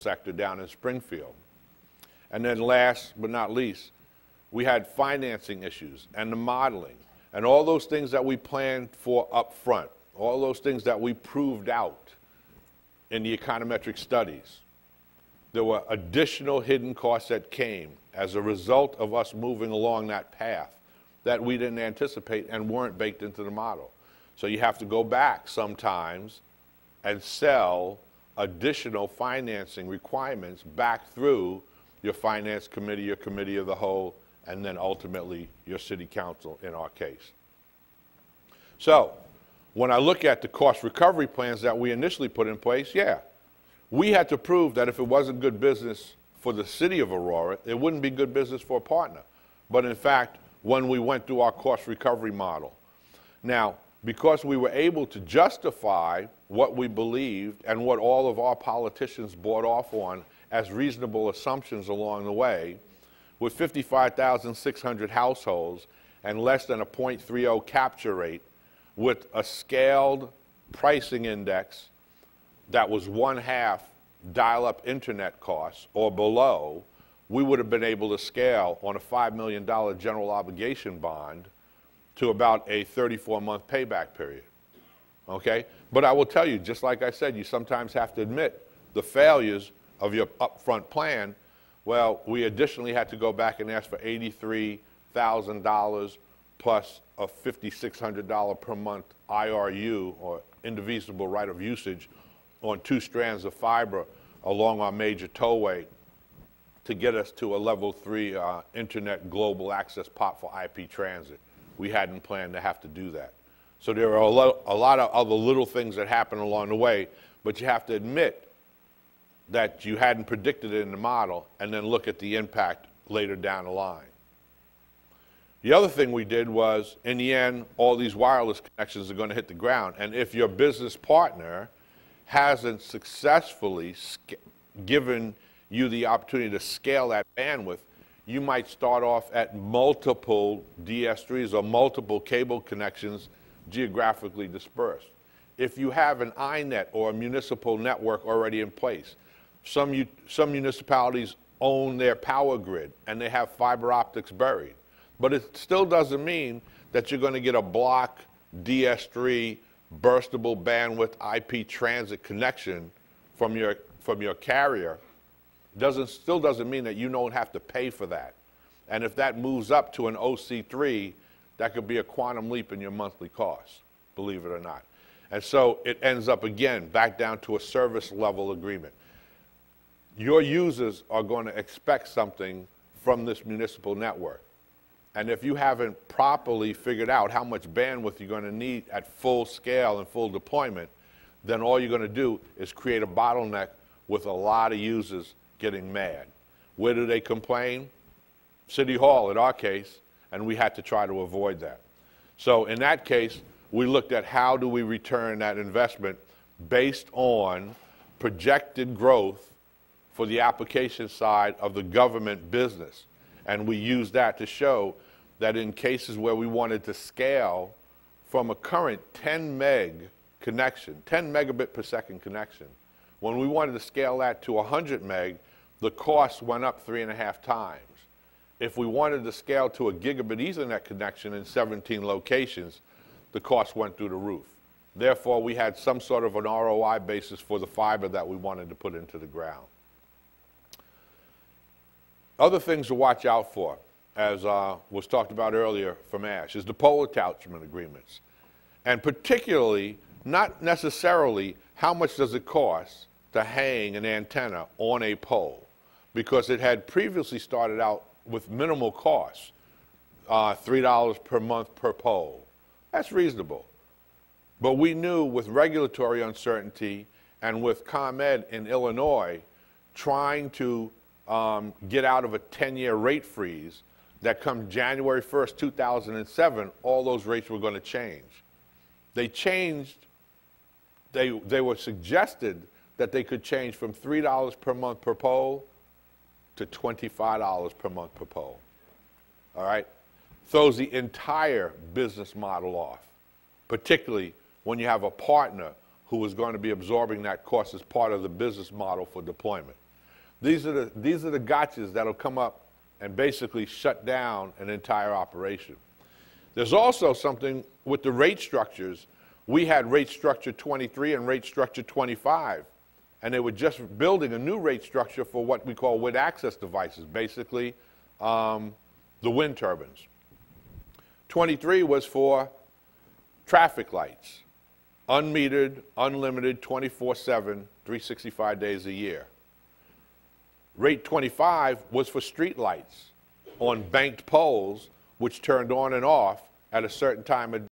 sector down in Springfield. And then last but not least, we had financing issues and the modeling and all those things that we planned for up front, all those things that we proved out in the econometric studies. There were additional hidden costs that came as a result of us moving along that path that we didn't anticipate and weren't baked into the model. So you have to go back sometimes and sell additional financing requirements back through your finance committee, your committee of the whole, and then ultimately your city council in our case. So when I look at the cost recovery plans that we initially put in place, yeah, we had to prove that if it wasn't good business for the city of Aurora, it wouldn't be good business for a partner. But in fact, when we went through our cost recovery model, now, because we were able to justify what we believed and what all of our politicians bought off on as reasonable assumptions along the way, with 55,600 households and less than a 0.30 capture rate, with a scaled pricing index that was 1/2 dial-up internet costs or below, we would have been able to scale on a $5 million general obligation bond to about a 34-month payback period, okay? But I will tell you, just like I said, you sometimes have to admit the failures of your upfront plan. Well, we additionally had to go back and ask for $83,000 plus a $5,600 per month IRU, or indivisible right of usage, on 2 strands of fiber along our major tollway to get us to a level 3 internet global access POP for IP transit. We hadn't planned to have to do that. So there are a lot of other little things that happen along the way, but you have to admit that you hadn't predicted it in the model and then look at the impact later down the line. The other thing we did was, in the end, all these wireless connections are going to hit the ground, and if your business partner hasn't successfully given you the opportunity to scale that bandwidth, you might start off at multiple DS3s or multiple cable connections geographically dispersed. If you have an INET or a municipal network already in place, some municipalities own their power grid and they have fiber optics buried. But it still doesn't mean that you're going to get a block DS3 burstable bandwidth IP transit connection from your carrier. Still doesn't mean that you don't have to pay for that. And if that moves up to an OC3, that could be a quantum leap in your monthly costs, believe it or not. And so it ends up, again, back down to a service level agreement. Your users are going to expect something from this municipal network. And if you haven't properly figured out how much bandwidth you're going to need at full scale and full deployment, then all you're going to do is create a bottleneck with a lot of users getting mad. Where do they complain? City Hall in our case, and we had to try to avoid that. So in that case, we looked at how do we return that investment based on projected growth for the application side of the government business. And we used that to show that in cases where we wanted to scale from a current 10 meg connection, 10 megabit per second connection, when we wanted to scale that to 100 meg, the cost went up 3.5 times. If we wanted to scale to a gigabit Ethernet connection in 17 locations, the cost went through the roof. Therefore, we had some sort of an ROI basis for the fiber that we wanted to put into the ground. Other things to watch out for, as was talked about earlier from Ash, is the pole attachment agreements. And particularly, not necessarily how much does it cost to hang an antenna on a pole, because it had previously started out with minimal costs, $3 per month per pole. That's reasonable. But we knew with regulatory uncertainty and with ComEd in Illinois trying to get out of a 10-year rate freeze, that come January 1st, 2007, all those rates were going to change. They changed, they were suggested that they could change from $3 per month per pole to $25 per month per pole. All right? Throws the entire business model off, particularly when you have a partner who is going to be absorbing that cost as part of the business model for deployment. These are the gotchas that'll come up and basically shut down an entire operation. There's also something with the rate structures. We had rate structure 23 and rate structure 25, and they were just building a new rate structure for what we call wind access devices, basically the wind turbines. 23 was for traffic lights, unmetered, unlimited, 24/7, 365 days a year. Rate 25 was for street lights on banked poles, which turned on and off at a certain time of